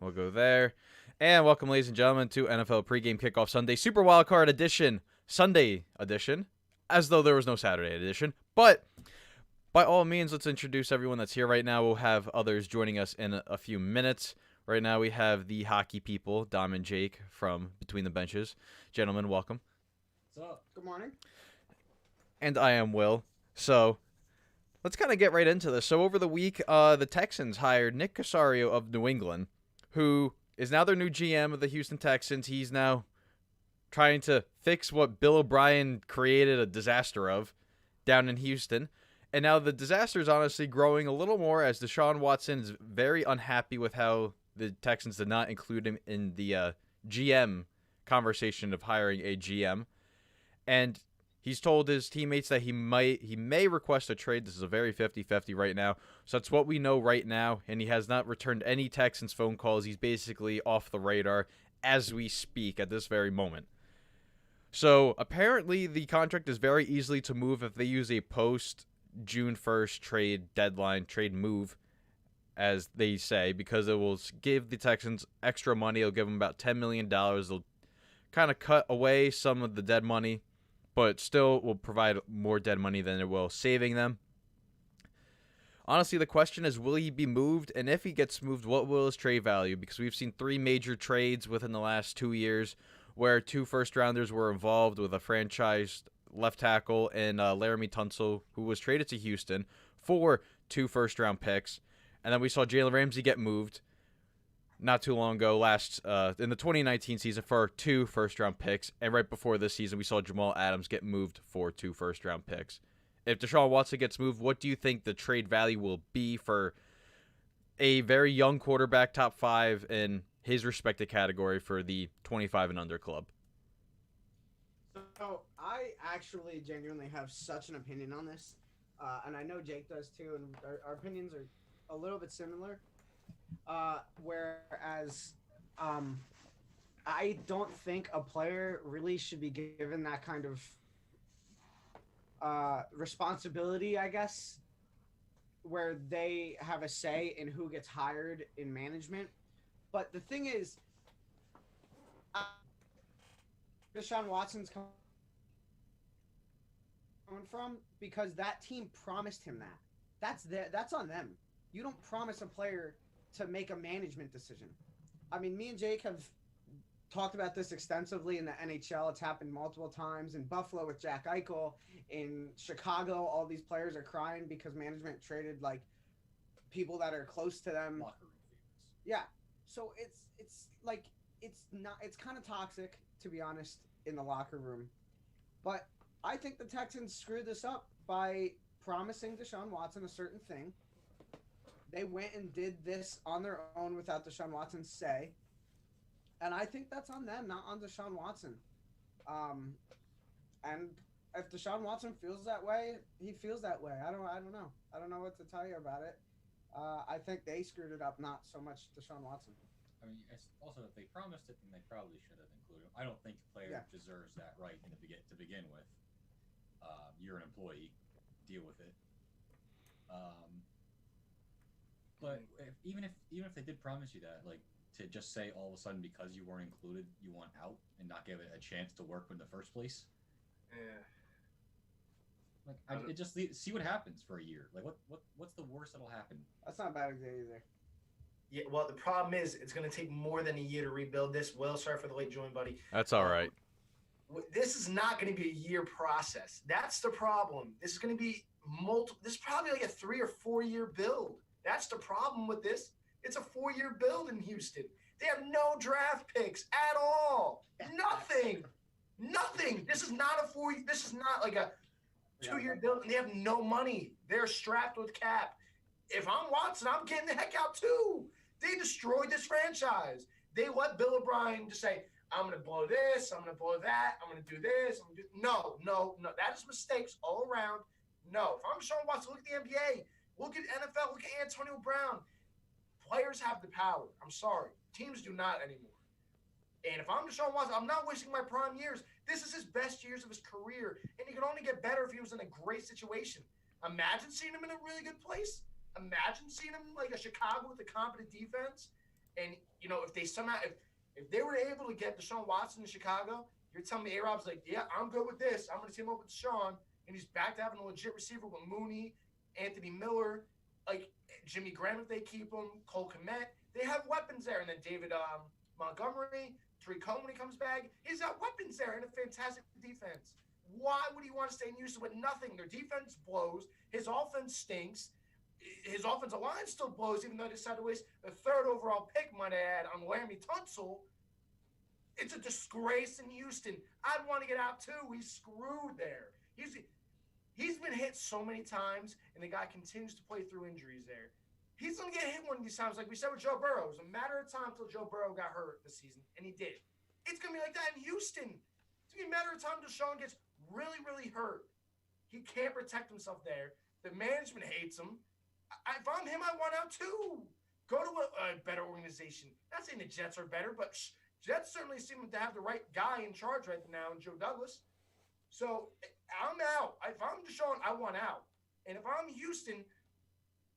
We'll go there. And welcome, ladies and gentlemen, to NFL Pregame Kickoff Sunday Super Wildcard Edition, Sunday edition, as though there was no Saturday edition. But by all means, let's introduce everyone that's here right now. We'll have others joining us in a few minutes. Right now, we have the hockey people, Dom and Jake from Between the Benches. Gentlemen, welcome. What's up? Good morning. And I am Will. So let's kind of get right into this. So over the week, the Texans hired Nick Casario of New England, who is now their new GM of the Houston Texans. He's now trying to fix what Bill O'Brien created a disaster of down in Houston. And now the disaster is honestly growing a little more as Deshaun Watson is very unhappy with how the Texans did not include him in the GM conversation of hiring a GM. And he's told his teammates that he may request a trade. This is a very 50-50 right now. So that's what we know right now. And he has not returned any Texans phone calls. He's basically off the radar as we speak at this very moment. So apparently the contract is very easily to move if they use a post June 1st trade move, as they say, because it will give the Texans extra money. It'll give them about $10 million. It'll kind of cut away some of the dead money, but still will provide more dead money than it will saving them. Honestly, the question is, will he be moved? And if he gets moved, what will his trade value? Because we've seen 3 major trades within the last 2 years where 2 first-rounders were involved with a franchise left tackle and Laramie Tunsil, who was traded to Houston for 2 first-round picks. And then we saw Jalen Ramsey get moved not too long ago, in the 2019 season, for 2 first-round picks. And right before this season, we saw Jamal Adams get moved for 2 first-round picks. If Deshaun Watson gets moved, what do you think the trade value will be for a very young quarterback, top 5 in his respected category for the 25 and under club? So I actually genuinely have such an opinion on this, and I know Jake does too, and our opinions are a little bit similar. Whereas I don't think a player really should be given that kind of responsibility, I guess, where they have a say in who gets hired in management. But the thing is, Deshaun Watson's coming from because that team promised him that. That's on them. You don't promise a player to make a management decision. I mean, me and Jake have talked about this extensively in the NHL. It's happened multiple times in Buffalo with Jack Eichel. In Chicago, all these players are crying because management traded like people that are close to them. Locker room favorites. Yeah. So it's kind of toxic, to be honest, in the locker room. But I think the Texans screwed this up by promising Deshaun Watson a certain thing. They went and did this on their own without Deshaun Watson's say. And I think that's on them, not on Deshaun Watson. And if Deshaun Watson feels that way, he feels that way. I don't know. I don't know what to tell you about it. I think they screwed it up, not so much Deshaun Watson. I mean, also, if they promised it, then they probably should have included him. I don't think the player deserves that right to begin with. You're an employee. Deal with it. But even if they did promise you that, like, to just say all of a sudden because you weren't included, you want out and not give it a chance to work in the first place. Yeah. Like, just see what happens for a year. Like, what's the worst that'll happen? That's not a bad idea either. Yeah, well, the problem is it's going to take more than a year to rebuild this. Will, sorry for the late join, buddy. That's all right. This is not going to be a year process. That's the problem. This is going to be This is probably like a 3 or 4 year build. That's the problem with this. It's a 4-year build in Houston. They have no draft picks at all. Nothing. This is not This is not like a 2-year build. They have no money. They're strapped with cap. If I'm Watson, I'm getting the heck out too. They destroyed this franchise. They let Bill O'Brien just say, I'm going to blow this, I'm going to blow that, I'm going to do this. No. That is mistakes all around. No. If I'm Deshaun Watson, look at the NBA. Look at NFL. Look at Antonio Brown. Players have the power. I'm sorry. Teams do not anymore. And if I'm Deshaun Watson, I'm not wasting my prime years. This is his best years of his career, and he could only get better if he was in a great situation. Imagine seeing him in a really good place. Imagine seeing him like a Chicago with a competent defense And if they somehow if they were able to get Deshaun Watson in Chicago, you're telling me A-Rob's like, yeah, I'm good with this. I'm going to team up with Deshaun, and he's back to having a legit receiver with Mooney, Anthony Miller, like Jimmy Graham if they keep him, Cole Kmet. They have weapons there, and then David Montgomery, Tariq Cohen when he comes back. He's got weapons there and a fantastic defense. Why would he want to stay in Houston with nothing? Their defense blows. His offense stinks. His offensive line still blows, even though they decided to waste the 3rd overall pick, might I add, on Laramie Tunsil. It's a disgrace in Houston. I'd want to get out too. He's screwed there. He's been hit so many times, and the guy continues to play through injuries there. He's going to get hit one of these times, like we said with Joe Burrow. It was a matter of time until Joe Burrow got hurt this season, and he did. It's going to be like that in Houston. It's going to be a matter of time until Deshaun gets really, really hurt. He can't protect himself there. The management hates him. If I'm him, I want out too. Go to a better organization. Not saying the Jets are better, but Jets certainly seem to have the right guy in charge right now in Joe Douglas. So I'm out. If I'm Deshaun, I want out. And if I'm Houston,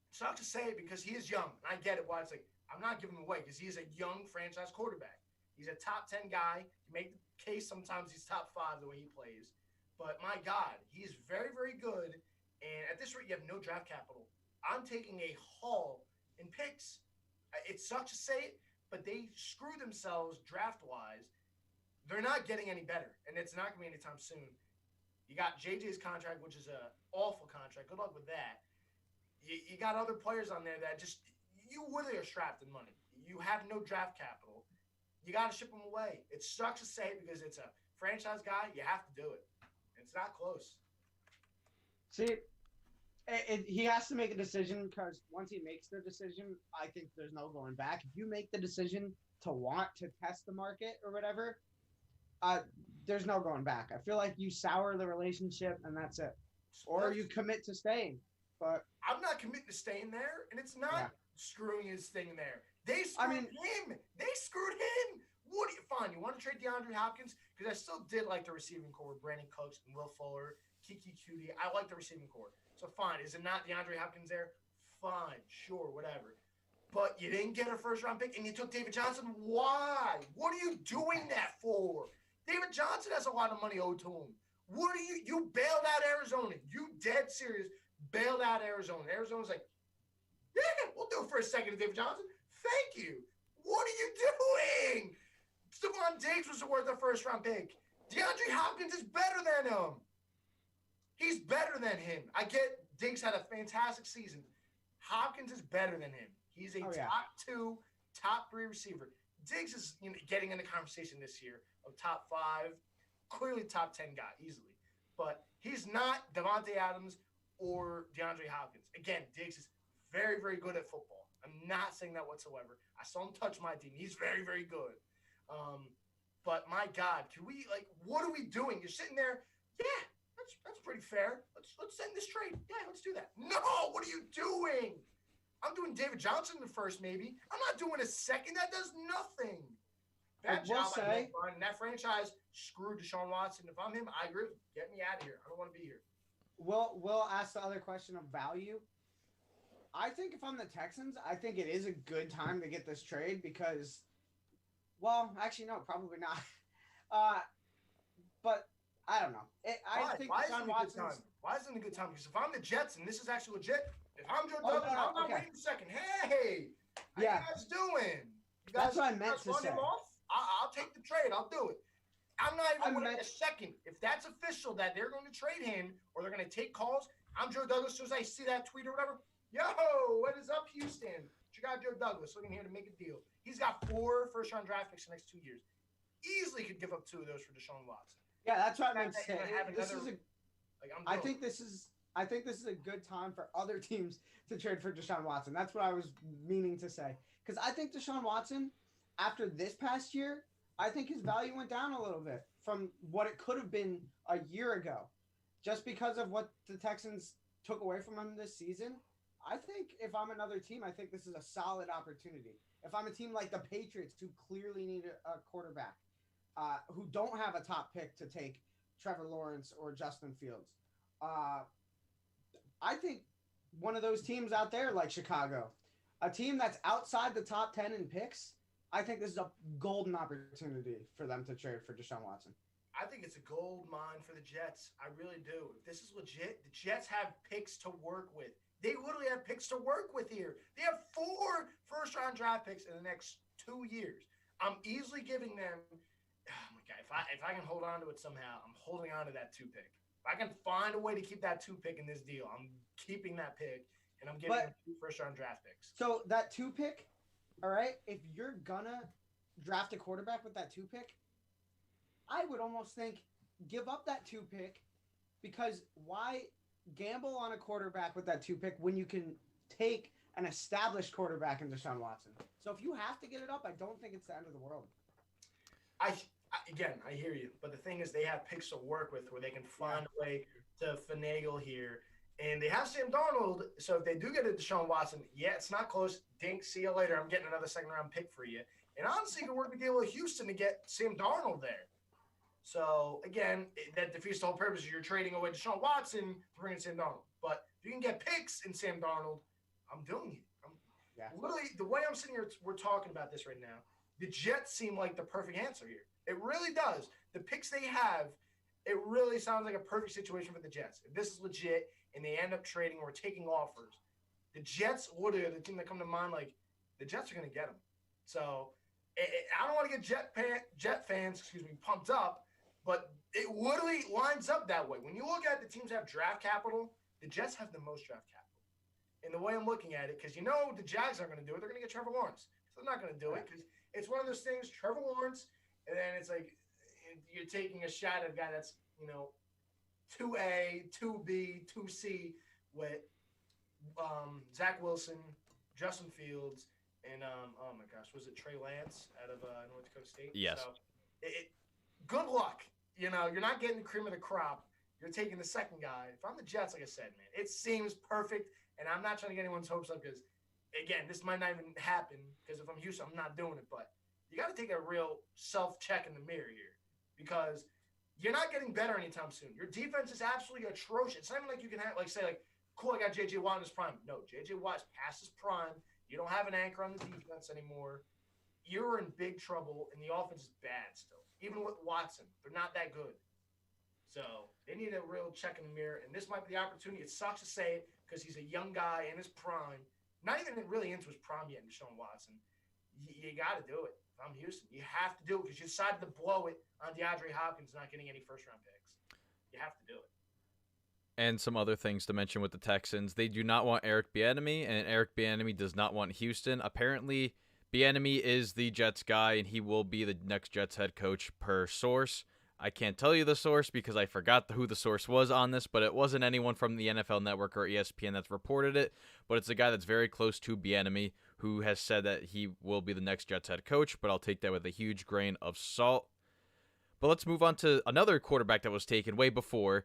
sucks to say it because he is young. And I get it why it's like, I'm not giving him away because he is a young franchise quarterback. He's a top 10 guy. You make the case sometimes he's top 5 the way he plays. But my God, he is very, very good. And at this rate, you have no draft capital. I'm taking a haul in picks. It sucks to say it, but they screw themselves draft-wise. They're not getting any better, and it's not going to be anytime soon. You got JJ's contract, which is an awful contract. Good luck with that. You got other players on there that just – you really are strapped in money. You have no draft capital. You got to ship them away. It sucks to say it because it's a franchise guy. You have to do it. It's not close. See, he has to make a decision because once he makes the decision, I think there's no going back. If you make the decision to want to test the market or whatever, there's no going back. I feel like you sour the relationship and that's it. Or you commit to staying. But I'm not committing to staying there, and it's not screwing his thing there. They screwed him. They screwed him. Fine, you want to trade DeAndre Hopkins? Because I still did like the receiving core with Brandon Cooks and Will Fuller, Kiki Cutie. I like the receiving core. So fine, is it not DeAndre Hopkins there? Fine, sure, whatever. But you didn't get a first-round pick, and you took David Johnson. Why? What are you doing that for? David Johnson has a lot of money owed to him. What are you bailed out Arizona. You dead serious bailed out Arizona. Arizona's like, yeah, we'll do it for a second, David Johnson. Thank you. What are you doing? Stephon Diggs was worth a first-round pick. DeAndre Hopkins is better than him. He's better than him. I get Diggs had a fantastic season. Hopkins is better than him. He's a top 2, top 3 receiver. Diggs is getting in the conversation this year of top 5, clearly top 10 guy easily. But he's not Devontae Adams or DeAndre Hopkins. Again, Diggs is very, very good at football. I'm not saying that whatsoever. I saw him touch my team. He's very, very good. But my God, can we what are we doing? You're sitting there, yeah. That's pretty fair. Let's send this trade. Yeah, let's do that. No, what are you doing? I'm doing David Johnson in the first, maybe. I'm not doing a second. That does nothing. Bad job. And that franchise screwed Deshaun Watson. If I'm him, I agree. Get me out of here. I don't want to be here. We'll ask the other question of value. I think if I'm the Texans, I think it is a good time to get this trade because, well, actually, no, probably not. But I don't know. I think Deshaun Watson. Why isn't it a good time? Because if I'm the Jets, and this is actually legit, if I'm Joe Douglas, I'm not waiting a second. Hey, how you guys doing? That's what I meant to say. I'll take the trade. I'll do it. I'm not even waiting a second. If that's official that they're going to trade him or they're going to take calls, I'm Joe Douglas. As soon as I see that tweet or whatever, yo, what is up, Houston? Chicago Joe Douglas looking here to make a deal. He's got 4 first-round draft picks the next 2 years. Easily could give up 2 of those for Deshaun Watson. Yeah, that's what I meant to say. I think this is a good time for other teams to trade for Deshaun Watson. That's what I was meaning to say. Because I think Deshaun Watson, after this past year, I think his value went down a little bit from what it could have been a year ago. Just because of what the Texans took away from him this season, I think if I'm another team, I think this is a solid opportunity. If I'm a team like the Patriots who clearly need a quarterback, who don't have a top pick to take Trevor Lawrence or Justin Fields. I think one of those teams out there like Chicago, a team that's outside the top 10 in picks, I think this is a golden opportunity for them to trade for Deshaun Watson. I think it's a gold mine for the Jets. I really do. If this is legit, the Jets have picks to work with. They literally have picks to work with here. They have 4 first-round draft picks in the next 2 years. I'm easily giving them. Oh my God! If I can hold on to it somehow, I'm holding on to that 2 pick. If I can find a way to keep that 2 pick in this deal, I'm keeping that pick, and I'm giving them 2 first-round draft picks. So that 2 pick, all right. If you're gonna draft a quarterback with that 2 pick, I would almost think give up that 2 pick, because why gamble on a quarterback with that 2 pick when you can take an established quarterback in Deshaun Watson? So if you have to get it up, I don't think it's the end of the world. Again, I hear you, but the thing is, they have picks to work with where they can find a way to finagle here, and they have Sam Darnold. So if they do get a Deshaun Watson, yeah, it's not close. Dink, see you later. I'm getting another second-round pick for you, and honestly, you can work a deal with Houston to get Sam Darnold there. So again, that defeats the whole purpose. You're trading away Deshaun Watson to bring in Sam Darnold, but if you can get picks in Sam Darnold, I'm doing it. Literally, the way I'm sitting here, we're talking about this right now. The Jets seem like the perfect answer here. It really does. The picks they have, it really sounds like a perfect situation for the Jets. If this is legit and they end up trading or taking offers, the Jets literally are the team that come to mind. Like, the Jets are going to get them. So I don't want to get Jet fans, pumped up, but it literally lines up that way. When you look at the teams that have draft capital, the Jets have the most draft capital. And the way I'm looking at it, because the Jags aren't going to do it. They're going to get Trevor Lawrence. So they're not going to do it because it's one of those things, Trevor Lawrence, and then it's like you're taking a shot at a guy that's, 2A, 2B, 2C with Zach Wilson, Justin Fields, and, oh my gosh, was it Trey Lance out of North Dakota State? Yes. So good luck. You're not getting the cream of the crop. You're taking the second guy. If I'm the Jets, like I said, man, it seems perfect, and I'm not trying to get anyone's hopes up because, again, this might not even happen because if I'm Houston, I'm not doing it. But you got to take a real self-check in the mirror here because you're not getting better anytime soon. Your defense is absolutely atrocious. It's not even like you can say, cool, I got J.J. Watt in his prime. No, J.J. Watt's past his prime. You don't have an anchor on the defense anymore. You're in big trouble, and the offense is bad still. Even with Watson, they're not that good. So they need a real check in the mirror, and this might be the opportunity. It sucks to say it because he's a young guy in his prime. Not even really into his prime yet, Deshaun Watson. You got to do it. If I'm Houston, you have to do it because you decided to blow it on DeAndre Hopkins not getting any first-round picks. You have to do it. And some other things to mention with the Texans. They do not want Eric Bieniemy, and Eric Bieniemy does not want Houston. Apparently, Bieniemy is the Jets guy, and he will be the next Jets head coach per source. I can't tell you the source because I forgot who the source was on this, but it wasn't anyone from the NFL Network or ESPN that's reported it, but it's a guy that's very close to Bieniemy who has said that he will be the next Jets head coach, but I'll take that with a huge grain of salt. But let's move on to another quarterback that was taken way before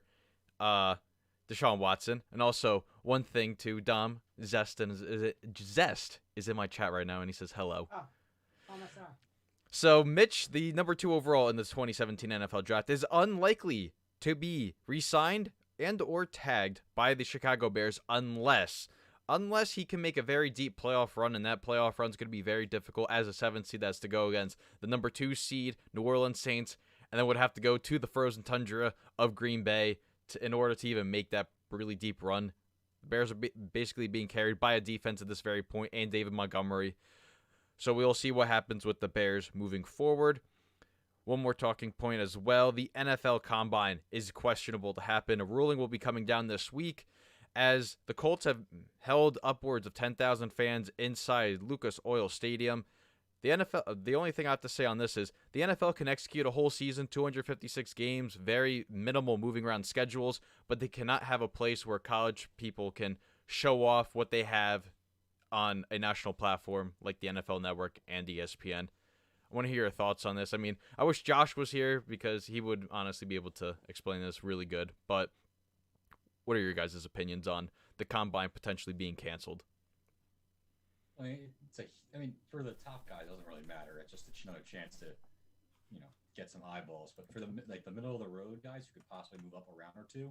Deshaun Watson. And also, one thing to Dom, Zest is in my chat right now, and he says hello. Oh, my God. So Mitch, the number 2 overall in the 2017 NFL Draft, is unlikely to be re-signed and or tagged by the Chicago Bears unless he can make a very deep playoff run, and that playoff run is going to be very difficult as a 7th seed that's to go against the number 2 seed, New Orleans Saints, and then would have to go to the frozen tundra of Green Bay in order to even make that really deep run. The Bears are basically being carried by a defense at this very point and David Montgomery. So we'll see what happens with the Bears moving forward. One more talking point as well. The NFL Combine is questionable to happen. A ruling will be coming down this week as the Colts have held upwards of 10,000 fans inside Lucas Oil Stadium. The only thing I have to say on this is the NFL can execute a whole season, 256 games, very minimal moving around schedules, but they cannot have a place where college people can show off what they have on a national platform like the NFL Network and ESPN. I want to hear your thoughts on this. I mean, I wish Josh was here because he would honestly be able to explain this really good, but what are your guys' opinions on the Combine potentially being canceled? I mean, for the top guys, it doesn't really matter. It's just another chance to, get some eyeballs. But for the middle of the road guys who could possibly move up a round or two,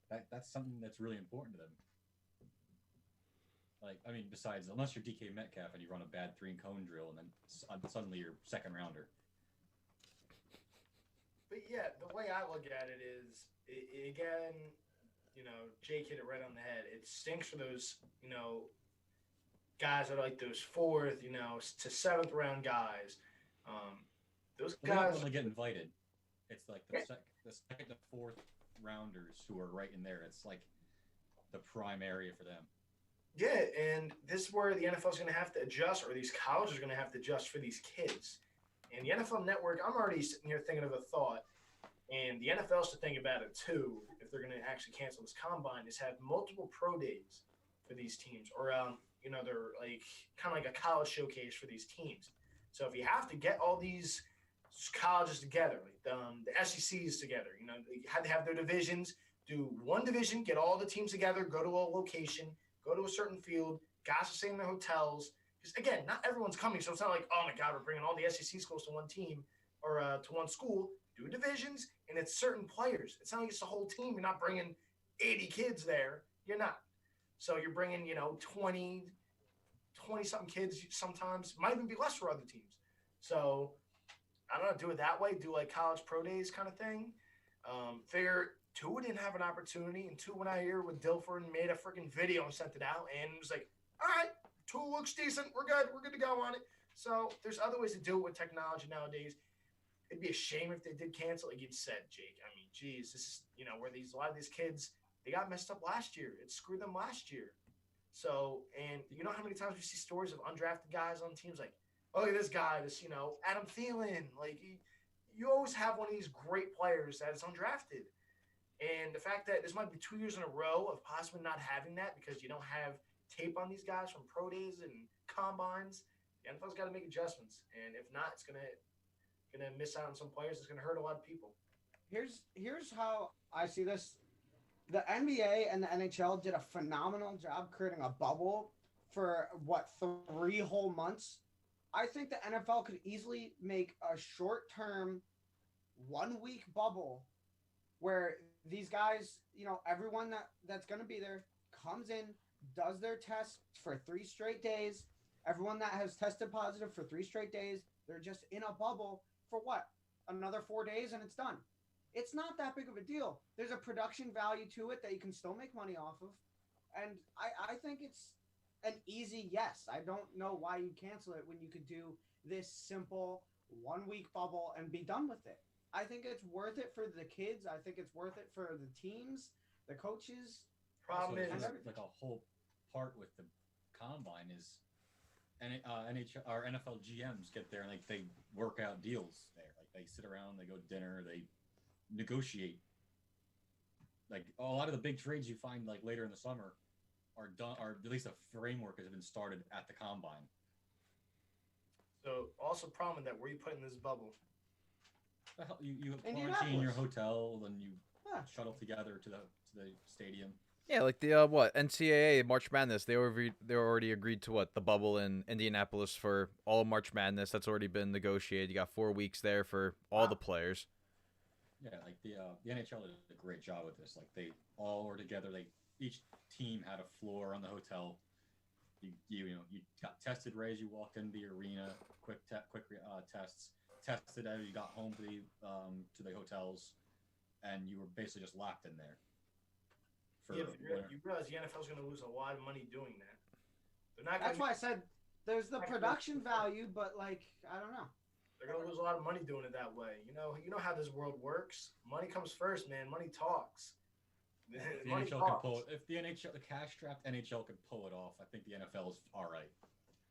that's something that's really important to them. Like, I mean, besides, unless you're DK Metcalf and you run a bad 3-and-cone drill, and then suddenly you're second rounder. But yeah, the way I look at it is, again, Jake hit it right on the head. It stinks for those, guys that are like those fourth, to seventh round guys. Those Well, they don't guys really get invited. It's like the second to fourth rounders who are right in there. It's like the prime area for them. Yeah, and this is where the NFL is going to have to adjust, or these colleges are going to have to adjust for these kids. And the NFL Network, I'm already sitting here thinking of a thought, and the NFL should think about it too, if they're going to actually cancel this combine, is have multiple pro days for these teams, or they're like kind of like a college showcase for these teams. So if you have to get all these colleges together, like the SECs together, you had to have their divisions, do one division, get all the teams together, go to a location, go to a certain field, guys are staying in their hotels. Because, again, not everyone's coming, so it's not like, oh, my God, we're bringing all the SEC schools to one team or to one school. Do divisions, and it's certain players. It's not like it's the whole team. You're not bringing 80 kids there. You're not. So you're bringing, 20-something kids sometimes. Might even be less for other teams. So, I don't know, do it that way. Do, like, college pro days kind of thing. Figure Tua didn't have an opportunity, and Tua went out here with Dilfer and made a freaking video and sent it out, and it was like, all right, Tua looks decent. We're good. We're good to go on it. So there's other ways to do it with technology nowadays. It'd be a shame if they did cancel, like you said, Jake. I mean, geez, this is, where a lot of these kids, they got messed up last year. It screwed them last year. So, and you know how many times we see stories of undrafted guys on teams like, oh, look at this guy, this, Adam Thielen. Like, you always have one of these great players that is undrafted. And the fact that this might be 2 years in a row of possibly not having that because you don't have tape on these guys from pro days and combines, the NFL's got to make adjustments. And if not, it's gonna miss out on some players. It's gonna hurt a lot of people. Here's how I see this. The NBA and the NHL did a phenomenal job creating a bubble for 3 whole months. I think the NFL could easily make a short-term 1-week bubble where these guys, everyone that's going to be there comes in, does their tests for 3 straight days. Everyone that has tested positive for 3 straight days, they're just in a bubble for what? Another 4 days and it's done. It's not that big of a deal. There's a production value to it that you can still make money off of. And I think it's an easy yes. I don't know why you cancel it when you could do this simple 1-week bubble and be done with it. I think it's worth it for the kids. I think it's worth it for the teams, the coaches. Problem is, like a whole part with the combine is, NHL or NFL GMs get there and like they work out deals there. Like they sit around, they go to dinner, they negotiate. Like a lot of the big trades you find like later in the summer are done, or at least a framework has been started at the combine. So also problem that where you put in this bubble. You quarantine your hotel, then you shuttle together to the stadium. Yeah, like the NCAA March Madness. They already agreed to the bubble in Indianapolis for all of March Madness. That's already been negotiated. You got 4 weeks there for all the players. Yeah, like the NHL did a great job with this. Like they all were together. Each team had a floor on the hotel. You got tested right as you walked into the arena. Quick tests. Tested as you got home to the hotels, and you were basically just locked in there. You realize the NFL is going to lose a lot of money doing that. They're not. That's why I said there's the production value, but I don't know. They're going to lose a lot of money doing it that way. You know how this world works. Money comes first, man. Money talks. If the NHL can pull it, the cash-strapped NHL can pull it off, I think the NFL is all right.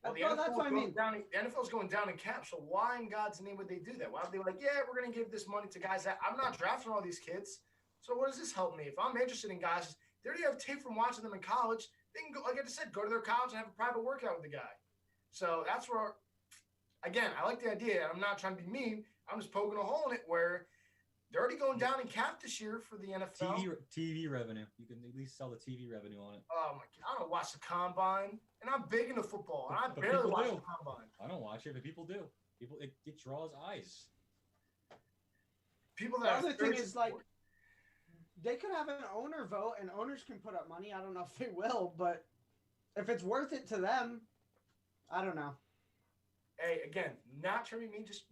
Well, that's what I mean. The NFL's going down in cap, so why in God's name would they do that? Why would they be like, yeah, we're going to give this money to guys that I'm not drafting all these kids. So what does this help me? If I'm interested in guys, they already have tape from watching them in college. They can go, like I just said, go to their college and have a private workout with the guy. So that's where, again, I like the idea. I'm not trying to be mean. I'm just poking a hole in it where they're already going down in cap this year for the NFL. TV revenue. You can at least sell the TV revenue on it. Oh, my God. I don't watch the combine. And I'm big into football. And I barely watch the combine. I don't watch it, but people do. It draws eyes. The other thing is, they could have an owner vote, and owners can put up money. I don't know if they will, but If it's worth it to them, I don't know. Hey, again, not trying to be mean, just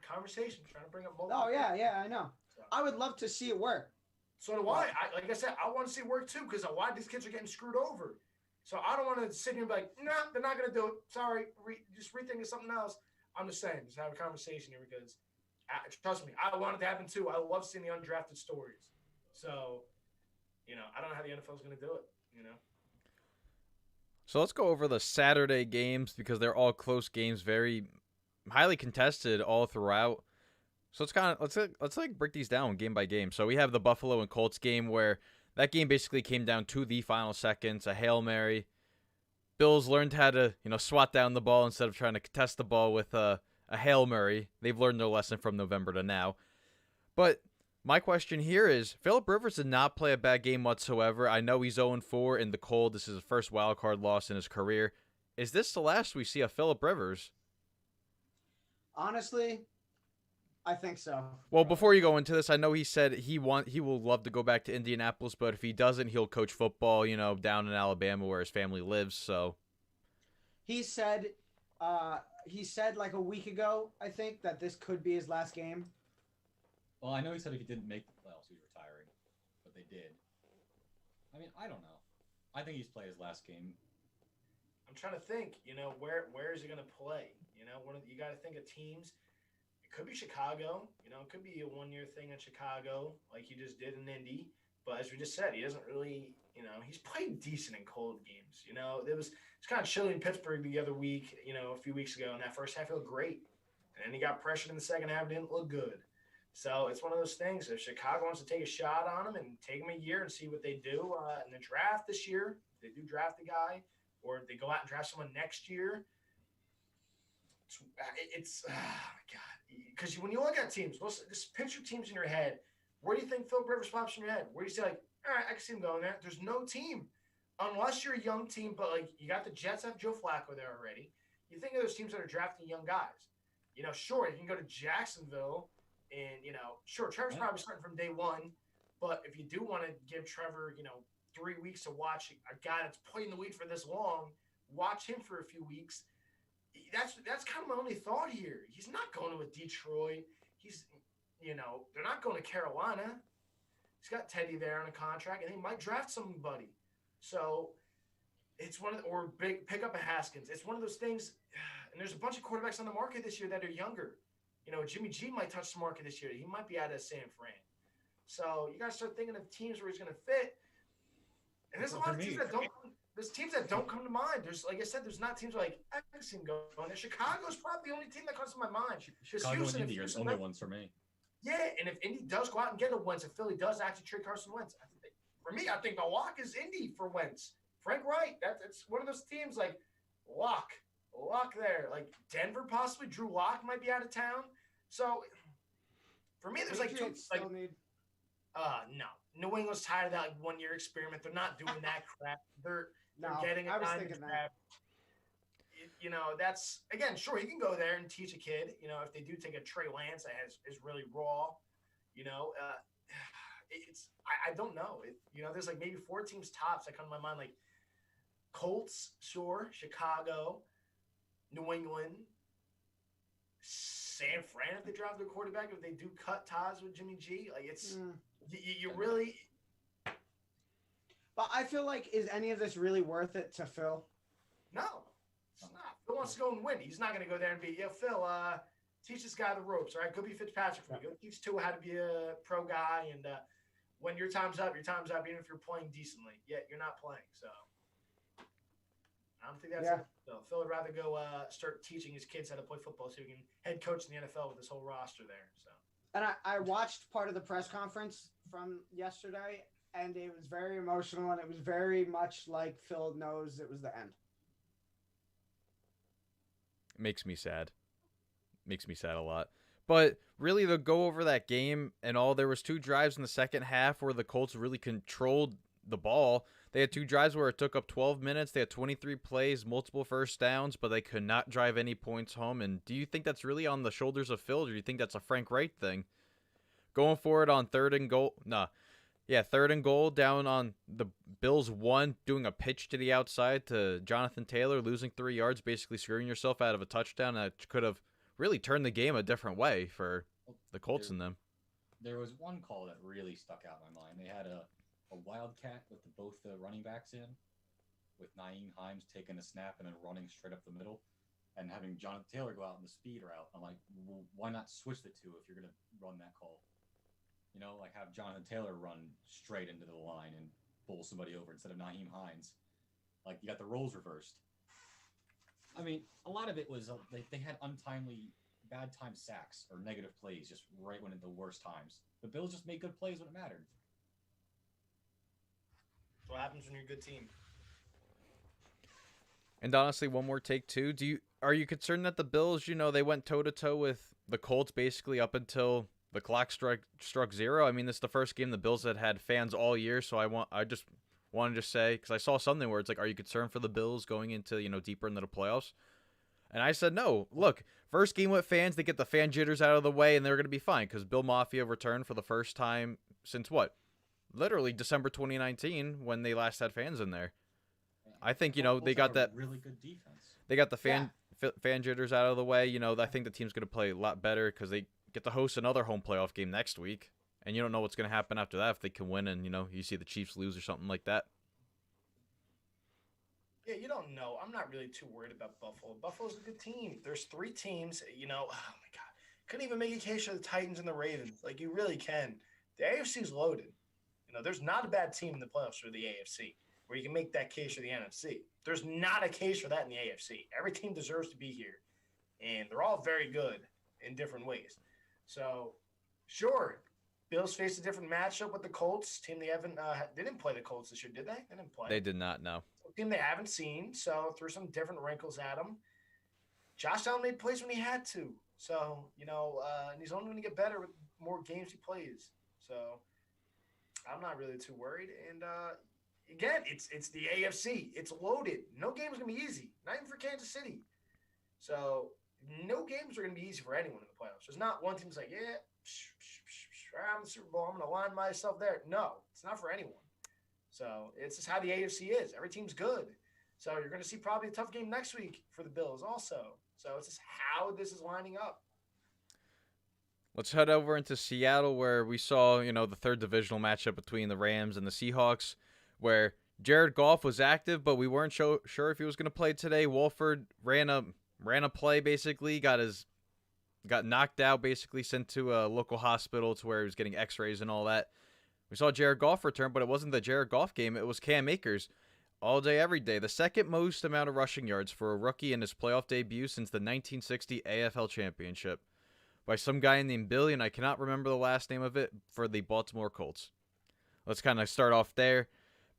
conversation, trying to bring up multiple. Oh yeah, I know. So, I would love to see it work. so do I. Like I said, I want to see it work too because a lot of these kids are getting screwed over. So I don't want to sit here and be like, nah, they're not going to do it. Sorry, just rethink of something else. I'm just saying, just have a conversation here because, trust me, I want it to happen too. I love seeing the undrafted stories. So, I don't know how the NFL is going to do it. So let's go over the Saturday games because they're all close games, very highly contested all throughout. So let's break these down game by game. So we have the Buffalo and Colts game where that game basically came down to the final seconds, a Hail Mary. Bills learned how to, swat down the ball instead of trying to contest the ball with a Hail Mary. They've learned their lesson from November to now. But my question here is, Phillip Rivers did not play a bad game whatsoever. I know he's 0-4 in the cold. This is his first wildcard loss in his career. Is this the last we see of Phillip Rivers? Honestly, I think so. Well, before you go into this, I know he said he will love to go back to Indianapolis, but if he doesn't, he'll coach football, down in Alabama where his family lives. So he said like a week ago, I think, that this could be his last game. Well, I know he said if he didn't make the playoffs, he was retiring, but they did. I mean, I don't know. I think he's played his last game. I'm trying to think, where is he going to play? You got to think of teams. It could be Chicago. It could be a one-year thing in Chicago like he just did in Indy. But as we just said, he doesn't really, he's played decent in cold games. It's kind of chilly in Pittsburgh the other week, a few weeks ago. In that first half, he looked great. And then he got pressured in the second half, didn't look good. So it's one of those things. If Chicago wants to take a shot on him and take him a year and see what they do in the draft this year, if they do draft the guy, or if they go out and draft someone next year, it's oh my God. Because when you look at teams, just picture teams in your head. Where do you think Phillip Rivers pops in your head? Where do you say, like, all right, I can see him going there? There's no team. Unless you're a young team, but, like, you got the Jets have Joe Flacco there already. You think of those teams that are drafting young guys. Sure, you can go to Jacksonville – and, sure, Trevor's probably starting from day one, but if you do want to give Trevor, 3 weeks to watch a guy that's played in the league for this long, watch him for a few weeks. That's kind of my only thought here. He's not going to a Detroit. They're not going to Carolina. He's got Teddy there on a contract, and he might draft somebody. So it's or pick up a Haskins. It's one of those things, and there's a bunch of quarterbacks on the market this year that are younger. Jimmy G might touch the market this year. He might be out of San Fran. So you got to start thinking of teams where he's going to fit. And there's a lot of teams that don't. There's teams that don't come to mind. Like I said, there's not teams like I can see him going there. Chicago's probably the only team that comes to my mind. Chicago and Indy are the only ones for me. Yeah, and if Indy does go out and get a Wentz, if Philly does actually trade Carson Wentz, I think the lock is Indy for Wentz. Frank Wright, it's one of those teams like lock there. Like Denver possibly. Drew Lock might be out of town. So for me, there's like two. No. New England's tired of that 1 year experiment. They're not doing that crap. They're getting. I was thinking that. That's again. Sure, he can go there and teach a kid. If they do take a Trey Lance that is really raw. I don't know. There's like maybe 4 teams tops that come to my mind. Like Colts, sure, Chicago, New England, San Fran if they draft their quarterback, if they do cut ties with Jimmy G. Like it's you really. But I feel like, is any of this really worth it to Phil? No, it's not. Phil wants to go and win. He's not going to go there and be, Phil, teach this guy the ropes, all right? Go be Fitzpatrick for me. Go teach Tua how to be a pro guy, and when your time's up, even if you're playing decently. Yet you're not playing, so. I don't think that's it. So Phil would rather go start teaching his kids how to play football so he can head coach in the NFL with his whole roster there. So. And I watched part of the press conference from yesterday, and it was very emotional, and it was very much like Phil knows it was the end. It makes me sad. Makes me sad a lot. But really, to go over that game and all, there was 2 drives in the second half where the Colts really controlled the ball. They had 2 drives where it took up 12 minutes. They had 23 plays, multiple first downs, but they could not drive any points home. And do you think that's really on the shoulders of Phil, or do you think that's a Frank Wright thing? Going for it on 3rd and goal? Nah. Yeah, 3rd and goal down on the Bills 1, doing a pitch to the outside to Jonathan Taylor, losing 3 yards, basically screwing yourself out of a touchdown that could have really turned the game a different way for the Colts and them. There was one call that really stuck out in my mind. They had a wildcat with both the running backs in, with Naeem Hines taking a snap and then running straight up the middle, and having Jonathan Taylor go out in the speed route. I'm like, well, why not switch the two if you're going to run that call? You know, like have Jonathan Taylor run straight into the line and bowl somebody over instead of Naeem Hines. Like, you got the roles reversed. I mean, a lot of it was they had untimely, bad time sacks or negative plays just right when at the worst times. The Bills just made good plays when it mattered. That's what happens when you're a good team. And honestly, one more take too. Are you concerned that the Bills, they went toe to toe with the Colts basically up until the clock struck 0? I mean, this is the first game the Bills had fans all year, so I just wanted to say, because I saw something where it's like, are you concerned for the Bills going into deeper into the playoffs? And I said no. Look, first game with fans, they get the fan jitters out of the way, and they're going to be fine because Bill Mafia returned for the first time since what? Literally December 2019 when they last had fans in there. I think they got that really good defense. They got the fan jitters out of the way. I think the team's going to play a lot better because they get to host another home playoff game next week, and you don't know what's going to happen after that if they can win and you see the Chiefs lose or something like that. Yeah, you don't know. I'm not really too worried about Buffalo. Buffalo's a good team. There's 3 teams, oh my God. Couldn't even make a case for the Titans and the Ravens. Like, you really can. The AFC's loaded. There's not a bad team in the playoffs for the AFC where you can make that case for the NFC. There's not a case for that in the AFC. Every team deserves to be here, and they're all very good in different ways. So, sure, Bills faced a different matchup with the Colts, team they haven't they didn't play the Colts this year, did they? They didn't play. They did not, no. Team they haven't seen, so threw some different wrinkles at them. Josh Allen made plays when he had to. So, and he's only going to get better with more games he plays. So, I'm not really too worried. And, again, it's the AFC. It's loaded. No game is going to be easy, not even for Kansas City. So, no games are going to be easy for anyone in the playoffs. There's not one team that's like, I'm the Super Bowl. I'm going to line myself there. No, it's not for anyone. So it's just how the AFC is. Every team's good. So you're going to see probably a tough game next week for the Bills also. So it's just how this is lining up. Let's head over into Seattle where we saw, the 3rd divisional matchup between the Rams and the Seahawks where Jared Goff was active, but we weren't sure if he was going to play today. Wolford ran a play basically, got knocked out basically, sent to a local hospital to where he was getting x-rays and all that. We saw Jared Goff return, but it wasn't the Jared Goff game. It was Cam Akers all day, every day. The second most amount of rushing yards for a rookie in his playoff debut since the 1960 AFL Championship by some guy named Billy, and I cannot remember the last name of it, for the Baltimore Colts. Let's kind of start off there.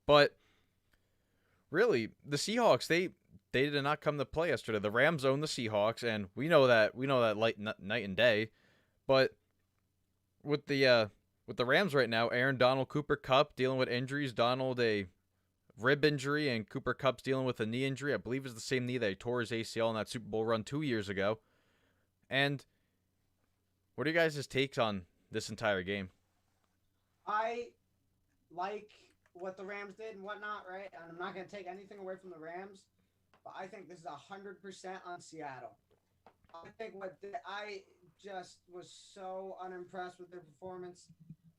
But really, the Seahawks, they did not come to play yesterday. The Rams own the Seahawks, and we know that night and day. But with the Rams right now, Aaron Donald, Cooper Kupp dealing with injuries. Donald a rib injury, and Cooper Kupp's dealing with a knee injury. I believe it's the same knee that he tore his ACL in that Super Bowl run 2 years ago. And what are you guys' takes on this entire game? I like what the Rams did and whatnot, right? And I'm not going to take anything away from the Rams, but I think this is 100% on Seattle. I think I just was so unimpressed with their performance.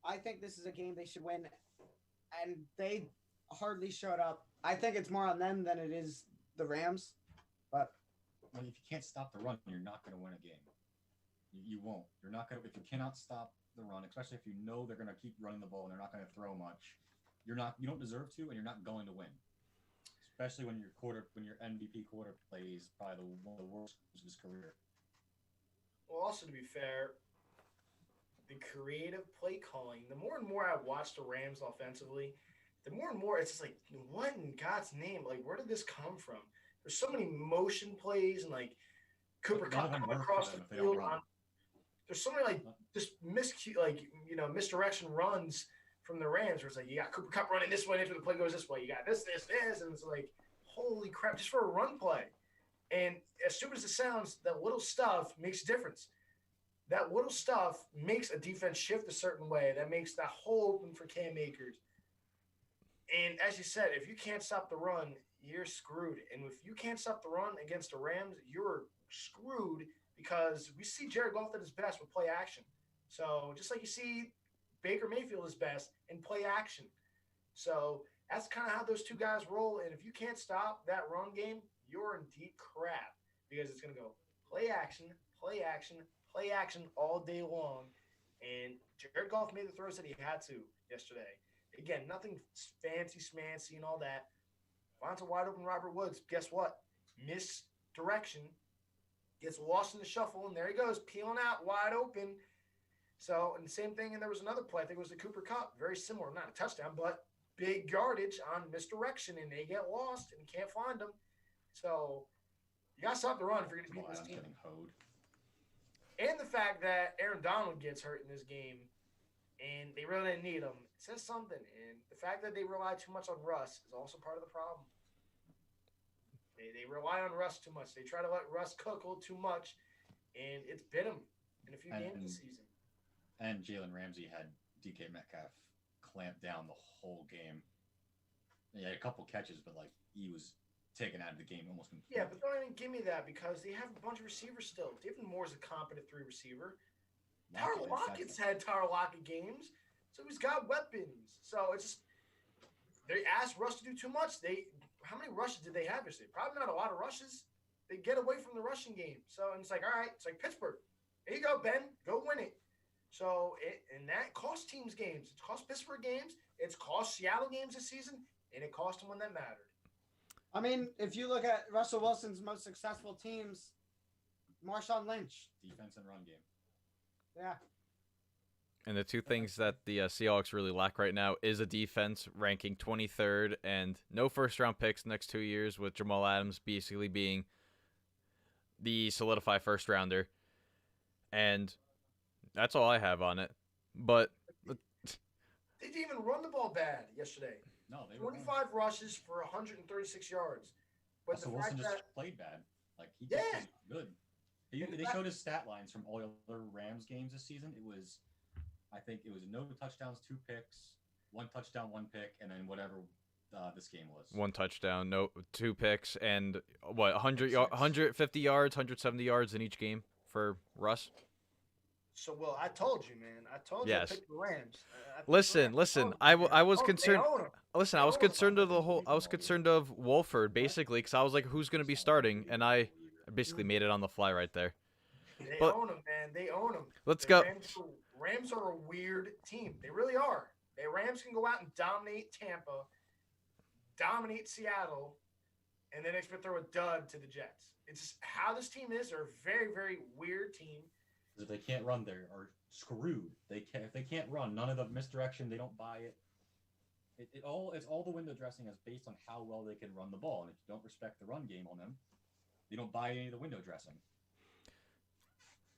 I think this is a game they should win, and they hardly showed up. I think it's more on them than it is the Rams. But if you can't stop the run, you're not going to win a game. You won't. You're not going to. If you cannot stop the run, especially if you know they're going to keep running the ball and they're not going to throw much, you don't deserve to, and you're not going to win. Especially when your MVP quarter plays probably one of the worst of his career. Well, also to be fair, the creative play calling, the more and more I watch the Rams offensively, the more and more it's just like, what in God's name? Like, where did this come from? There's so many motion plays and like Cooper Kupp coming across the field. There's so many like just misdirection runs from the Rams where it's like you got Cooper Kupp running this way after the play goes this way. You got this, and it's like, holy crap, just for a run play. And as stupid as it sounds, that little stuff makes a difference. that little stuff makes a defense shift a certain way. That makes that hole open for Cam Akers. And as you said, if you can't stop the run, you're screwed. And if you can't stop the run against the Rams, you're screwed because we see Jared Goff at his best with play action. So just like you see Baker Mayfield is best in play action. So that's kind of how those two guys roll. And if you can't stop that run game, you're in deep crap because it's going to go play action, play action, play action all day long. And Jared Goff made the throws that he had to yesterday. Again, nothing fancy schmancy and all that. Finds a wide open Robert Woods. Guess what? Misdirection. Gets lost in the shuffle, and there he goes, peeling out wide open. So, and the same thing, and there was another play. I think it was the Cooper Kupp. Very similar. Not a touchdown, but big yardage on misdirection, and they get lost and can't find them. So, you got to stop the run if you're going to beat this team. Getting hoed. And the fact that Aaron Donald gets hurt in this game, and they really didn't need him, it says something. And the fact that they rely too much on Russ is also part of the problem. They rely on Russ too much. They try to let Russ cook a little too much, and it's bit him in a few games this season. And Jalen Ramsey had DK Metcalf clamped down the whole game. He had a couple catches, but he was taken out of the game almost completely. Yeah, but don't even give me that because they have a bunch of receivers still. David Moore's a competent 3 receiver. Tyler Lockett's had Tyler Lockett games, so he's got weapons. So it's just they asked Russ to do too much. How many rushes did they have yesterday? Probably not a lot of rushes. They get away from the rushing game. So and it's like, all right, it's like Pittsburgh. Here you go, Ben. Go win it. So and that cost teams games. It's cost Pittsburgh games. It's cost Seattle games this season, and it cost them when that mattered. I mean, if you look at Russell Wilson's most successful teams, Marshawn Lynch. Defense and run game. Yeah. And the two things that the Seahawks really lack right now is a defense ranking 23rd and no first-round picks the next 2 years, with Jamal Adams basically being the solidified first-rounder. And that's all I have on it. But they didn't even run the ball bad yesterday. No, they 25 rushes for 136 yards. But Russell the Wilson fact just that played bad. He just was good. They showed his stat lines from all the other Rams games this season. I think it was no touchdowns, 2 picks, 1 touchdown, 1 pick, and then whatever this game was. 1 touchdown, 2 picks, and 150 yards, 170 yards in each game for Russ. So, Will, I told you, man. I told you Yes. to pick the Rams. Listen. I was concerned. They own 'em. Listen, I was concerned of the whole. I was concerned of Wolford basically because I was like, who's going to be starting, and I basically made it on the fly right there. They But- own them, man. They own them. Let's go. Rams are a weird team. They really are. The Rams can go out and dominate Tampa, dominate Seattle, and then expect to throw a dud to the Jets. It's just how this team is. They're a very, very weird team. If they can't run, they are screwed. If they can't run, none of the misdirection, they don't buy it. It's all the window dressing is based on how well they can run the ball, and if you don't respect the run game on them, you don't buy any of the window dressing.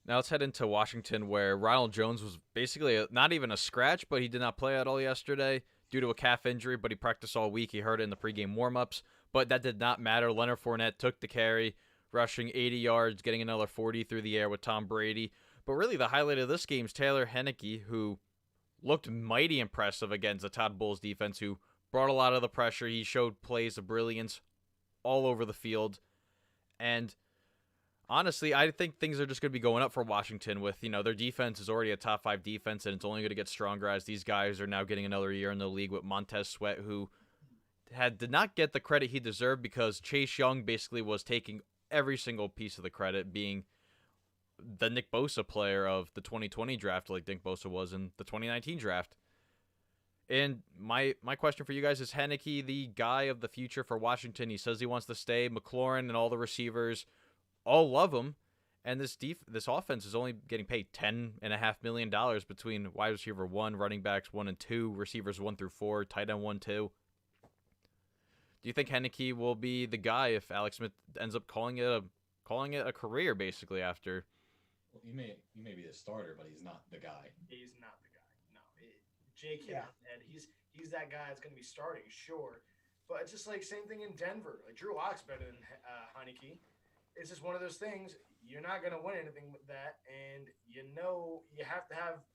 Now let's head into Washington, where Ronald Jones was basically not even a scratch, but he did not play at all yesterday due to a calf injury, but he practiced all week. He hurt it in the pregame warmups, but that did not matter. Leonard Fournette took the carry, rushing 80 yards, getting another 40 through the air with Tom Brady. But really the highlight of this game is Taylor Heineke, who looked mighty impressive against the Todd Bowles defense, who brought a lot of the pressure. He showed plays of brilliance all over the field. And honestly, I think things are just going to be going up for Washington with, their defense is already a top 5 defense, and it's only going to get stronger as these guys are now getting another year in the league with Montez Sweat, who did not get the credit he deserved because Chase Young basically was taking every single piece of the credit, being the Nick Bosa player of the 2020 draft, like Nick Bosa was in the 2019 draft. And my question for you guys is Heineke the guy of the future for Washington? He says he wants to stay. McLaurin and all the receivers all love him, and this offense is only getting paid $10.5 million between wide receiver 1, running backs 1 and 2, receivers 1 through 4, tight end 1, 2. Do you think Heineke will be the guy if Alex Smith ends up calling it a career basically after? Well, he may be the starter, but he's not the guy. He's not the guy. No, Jake hit it, and he's that guy that's going to be starting, sure. But it's just like same thing in Denver. Like Drew Lock's better than Heineke. it's just one of those things. You're not going to win anything with that, and you have to have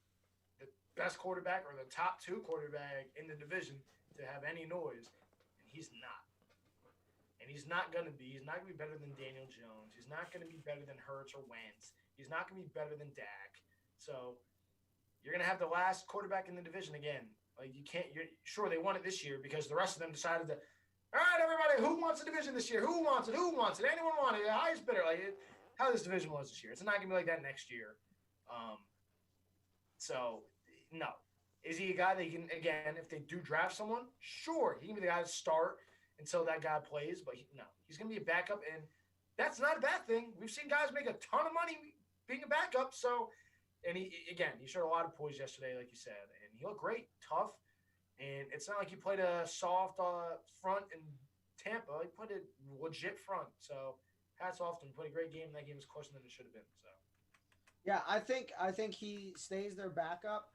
the best quarterback or the top 2 quarterback in the division to have any noise, and he's not. And he's not going to be. He's not going to be better than Daniel Jones. He's not going to be better than Hurts or Wentz. He's not going to be better than Dak. So you're going to have the last quarterback in the division again. Like, you can't. You're sure they won it this year because the rest of them decided to. All right, everybody, who wants the division this year? Who wants it? Who wants it? Anyone want it? The highest bidder. How this division was this year. It's not going to be like that next year. So, no. Is he a guy that you can, again, if they do draft someone, sure, he can be the guy to start until that guy plays. But, no, he's going to be a backup, and that's not a bad thing. We've seen guys make a ton of money being a backup. So, and he showed a lot of poise yesterday, like you said, and he looked great, tough. And it's not like he played a soft front in Tampa. He played a legit front. So hats off to him. He played a great game. That game was closer than it should have been. So Yeah, I think he stays their backup.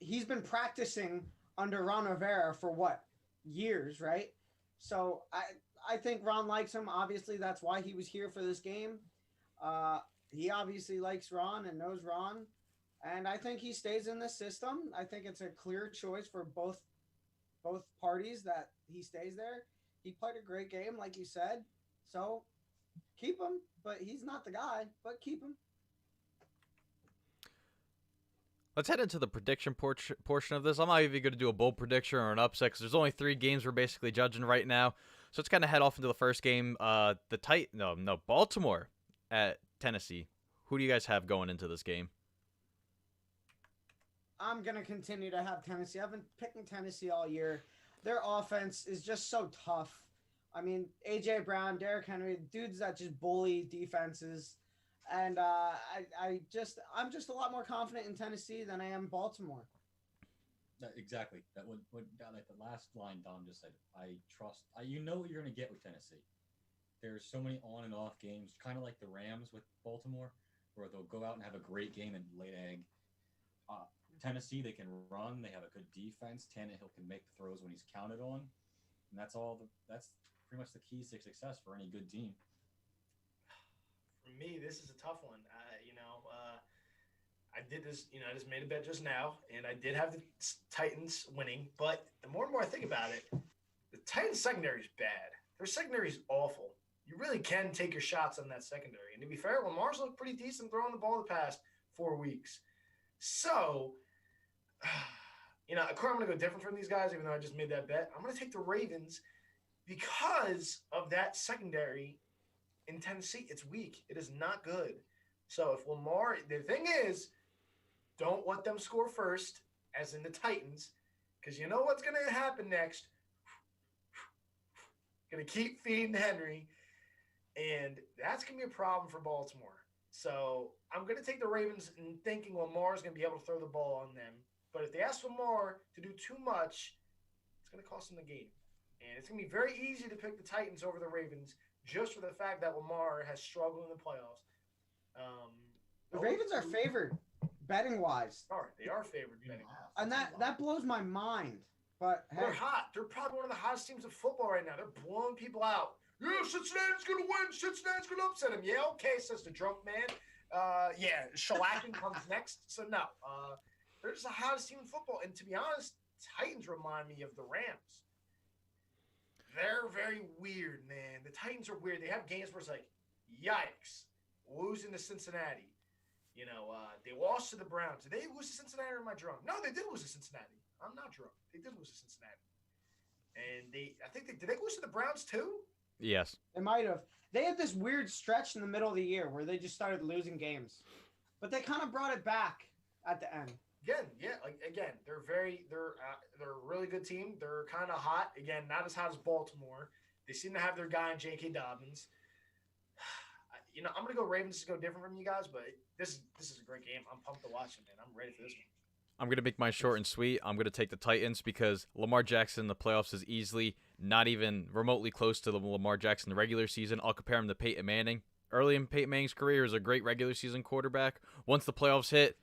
He's been practicing under Ron Rivera for what, years, right? So I think Ron likes him. Obviously, that's why he was here for this game. He obviously likes Ron and knows Ron. And I think he stays in the system. I think it's a clear choice for both parties that he stays there. He played a great game, like you said. So keep him, but he's not the guy, but keep him. Let's head into the prediction portion of this. I'm not even going to do a bold prediction or an upset because there's only 3 games we're basically judging right now. So let's kind of head off into the first game. Baltimore at Tennessee. Who do you guys have going into this game? I'm going to continue to have Tennessee. I've been picking Tennessee all year. Their offense is just so tough. I mean, A.J. Brown, Derrick Henry, dudes that just bully defenses. And I'm just a lot more confident in Tennessee than I am Baltimore. Exactly. That what like the last line Dom just said. You know what you're going to get with Tennessee. There's so many on and off games, kind of like the Rams with Baltimore, where they'll go out and have a great game and lay an egg. Tennessee, they can run. They have a good defense. Tannehill can make the throws when he's counted on, and that's pretty much the keys to success for any good team. For me, this is a tough one. I did this. I just made a bet just now, and I did have the Titans winning. But the more and more I think about it, the Titans secondary is bad. Their secondary is awful. You really can take your shots on that secondary. And to be fair, Lamar's looked pretty decent throwing the ball the past 4 weeks. So, I'm going to go different from these guys, even though I just made that bet. I'm going to take the Ravens because of that secondary in Tennessee. It's weak. It is not good. So if Lamar, the thing is, don't let them score first, as in the Titans, because you know what's going to happen next. Going to keep feeding Henry, and that's going to be a problem for Baltimore. So I'm going to take the Ravens and thinking Lamar's going to be able to throw the ball on them. But if they ask Lamar to do too much, it's going to cost them the game. And it's going to be very easy to pick the Titans over the Ravens just for the fact that Lamar has struggled in the playoffs. The Ravens are favored betting-wise. They are favored betting-wise. And that blows my mind. But hey, they're hot. They're probably one of the hottest teams of football right now. They're blowing people out. Yeah, Cincinnati's going to win. Cincinnati's going to upset him. Yeah, okay, says the drunk man. Shellacking comes next. So, no. They're just the hottest team in football. And to be honest, Titans remind me of the Rams. They're very weird, man. The Titans are weird. They have games where it's like, yikes, losing to Cincinnati. They lost to the Browns. Did they lose to Cincinnati or am I drunk? No, they did lose to Cincinnati. I'm not drunk. They did lose to Cincinnati. And did they lose to the Browns too? Yes. They might have. They had this weird stretch in the middle of the year where they just started losing games. But they kind of brought it back at the end. Again, they're a really good team. They're kind of hot. Again, not as hot as Baltimore. They seem to have their guy in J.K. Dobbins. I'm going to go Ravens to go different from you guys, but this is a great game. I'm pumped to watch it, man. I'm ready for this one. I'm going to make mine short and sweet. I'm going to take the Titans because Lamar Jackson in the playoffs is easily not even remotely close to the Lamar Jackson in the regular season. I'll compare him to Peyton Manning. Early in Peyton Manning's career, he was a great regular season quarterback. Once the playoffs hit,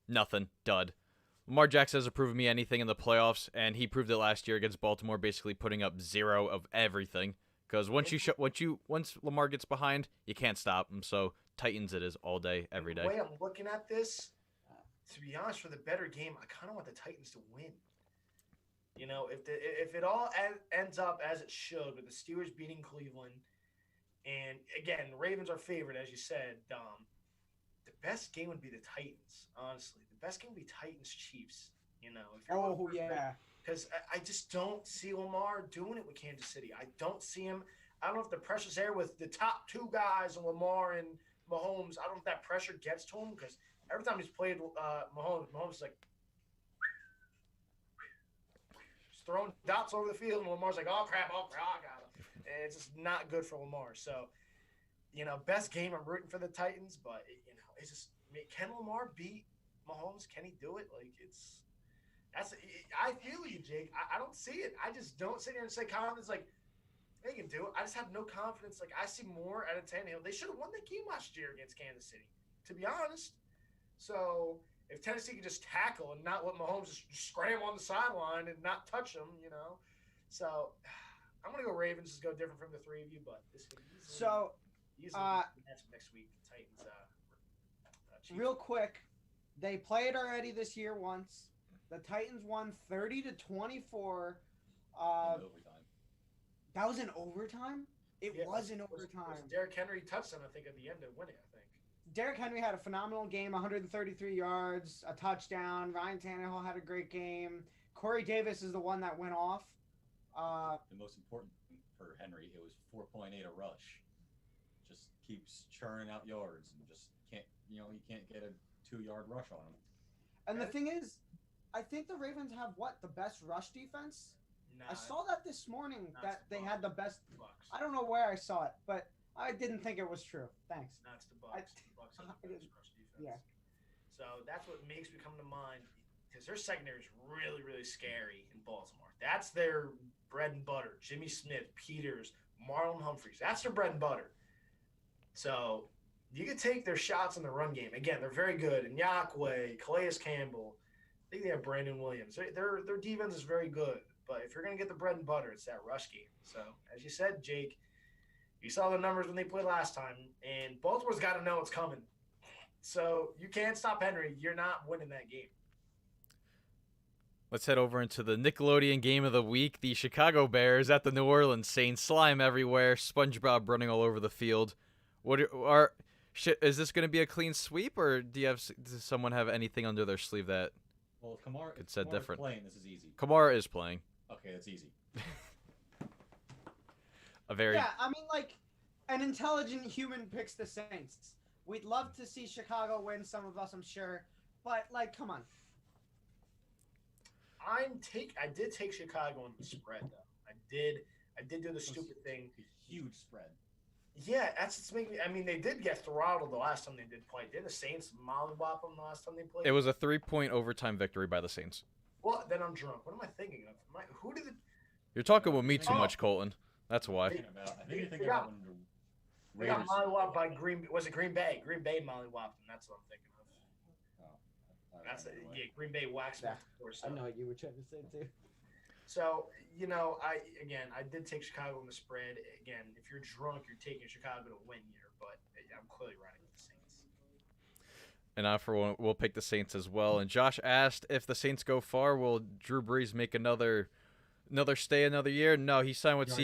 nothing. Dud. Lamar Jackson hasn't proven me anything in the playoffs, and he proved it last year against Baltimore, basically putting up 0 of everything. Because once Lamar gets behind, you can't stop him. So Titans it is all day, every day. The way I'm looking at this, to be honest, for the better game, I kind of want the Titans to win. You know, if it all ends up as it should with the Steelers beating Cleveland, and again, the Ravens are favored, as you said, Dom. The best game would be the Titans, honestly. The best game would be Titans-Chiefs, you know. Because I just don't see Lamar doing it with Kansas City. I don't see him. I don't know if the pressure's there with the top two guys, Lamar and Mahomes. I don't know if that pressure gets to him because every time he's played Mahomes is like just throwing dots over the field, and Lamar's like, oh, crap, I got him. And it's just not good for Lamar. So, you know, best game, I'm rooting for the Titans, but, you know, it's just, can Lamar beat Mahomes? Can he do it? Like, I feel you, Jake. I don't see it. I just don't sit here and say confidence like they can do it. I just have no confidence. Like I see more out of Tannehill. They should have won the game last year against Kansas City, to be honest. So if Tennessee can just tackle and not let Mahomes just scramble on the sideline and not touch him, you know. So I'm gonna go Ravens. Just go different from the three of you, but this could easily match next week. Titans. Chiefs. Real quick, they played already this year once. The Titans won 30-24. Overtime. That was in overtime? It was in overtime. Derrick Henry touched him, I think, at the end to win it, I think. Derrick Henry had a phenomenal game, 133 yards, a touchdown. Ryan Tannehill had a great game. Corey Davis is the one that went off. The most important for Henry, it was 4.8 a rush. Just keeps churning out yards and just can't get a 2-yard rush on him. And the thing is, I think the Ravens have the best rush defense? Nah, I saw that this morning that they had the best. Bucks. I don't know where I saw it, but I didn't think it was true. Thanks. That's the Bucks. The Bucks have the best rush defense. Yeah. So that's what makes me come to mind because their secondary is really, really scary in Baltimore. That's their bread and butter. Jimmy Smith, Peters, Marlon Humphreys. That's their bread and butter. So you can take their shots in the run game. Again, they're very good. And Yakwe, Calais Campbell. I think they have Brandon Williams. Their defense is very good. But if you're going to get the bread and butter, it's that rush game. So, as you said, Jake, you saw the numbers when they played last time, and Baltimore's got to know it's coming. So, you can't stop Henry. You're not winning that game. Let's head over into the Nickelodeon game of the week. The Chicago Bears at the New Orleans Saints. Slime everywhere. SpongeBob running all over the field. Is this going to be a clean sweep, or does someone have anything under their sleeve that Well, if Kamara different? Playing, this is easy. Kamara is playing. Okay, that's easy. Yeah, I mean, like, an intelligent human picks the Saints. We'd love to see Chicago win, some of us, I'm sure. But, like, come on. I did take Chicago on the spread, though. I did do the stupid thing. A huge spread. Yeah, that's what's making me. I mean, they did get throttled the last time they did play. Didn't the Saints mollywop them the last time they played? It was a 3-point overtime victory by the Saints. Well, then I'm drunk. What am I thinking of? You're talking with me too much, Colton. That's why. I think you're thinking about when the They got Raiders. mollywopped by Green. Was it Green Bay? Green Bay mollywopped them. That's what I'm thinking of. Oh, Green Bay waxed them. I know what you were trying to say, too. So, you know, I did take Chicago in the spread. Again, if you're drunk, you're taking Chicago to win here, but I'm clearly riding with the Saints. And I, for one, will pick the Saints as well. And Josh asked if the Saints go far, will Drew Brees make another stay another year? No, he signed with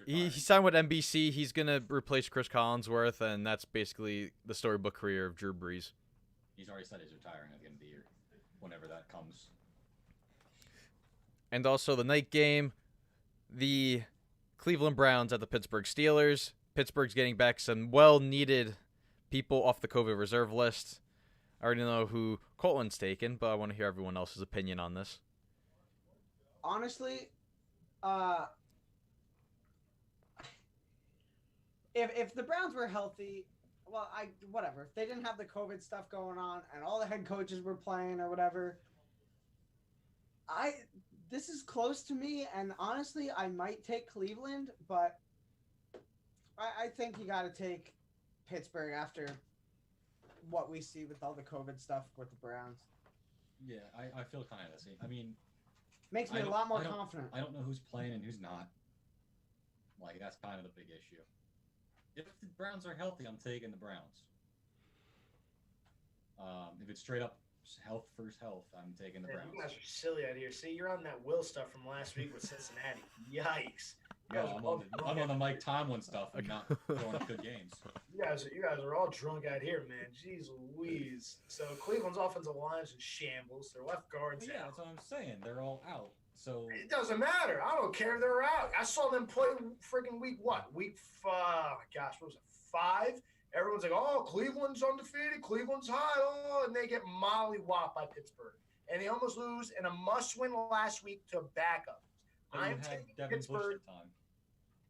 he signed with NBC. He's gonna replace Chris Collinsworth, and that's basically the storybook career of Drew Brees. He's already said he's retiring at the end of the year, whenever that comes. And also the night game, the Cleveland Browns at the Pittsburgh Steelers. Pittsburgh's getting back some well-needed people off the COVID reserve list. I already know who Colton's taken, but I want to hear everyone else's opinion on this. Honestly, if the Browns were healthy, well, whatever. If they didn't have the COVID stuff going on and all the head coaches were playing or whatever, this is close to me, and honestly, I might take Cleveland, but I think you got to take Pittsburgh after what we see with all the COVID stuff with the Browns. Yeah, I feel kind of the same. I mean, makes me a lot more confident. I don't know who's playing and who's not. Like, that's kind of the big issue. If the Browns are healthy, I'm taking the Browns. If it's straight up health versus health, I'm taking the Browns. You guys are silly out here. See, you're on that Will stuff from last week with Cincinnati. Yikes. You No, guys are I'm all on the, drunk I'm on the out- Mike Tomlin stuff and not throwing up good games. You guys are all drunk out here, man. Jeez Louise. So Cleveland's offensive line's in shambles. Their left guard's Yeah, out. that's what I'm saying. They're all out. So It doesn't matter. I don't care if they're out. I saw them play freaking week what? What was it? 5? Everyone's like, oh, Cleveland's undefeated. Cleveland's high. Oh, and they get mollywopped by Pittsburgh. And they almost lose in a must-win last week to backup. but you I'm had taking Devin Bush Pittsburgh. at the time.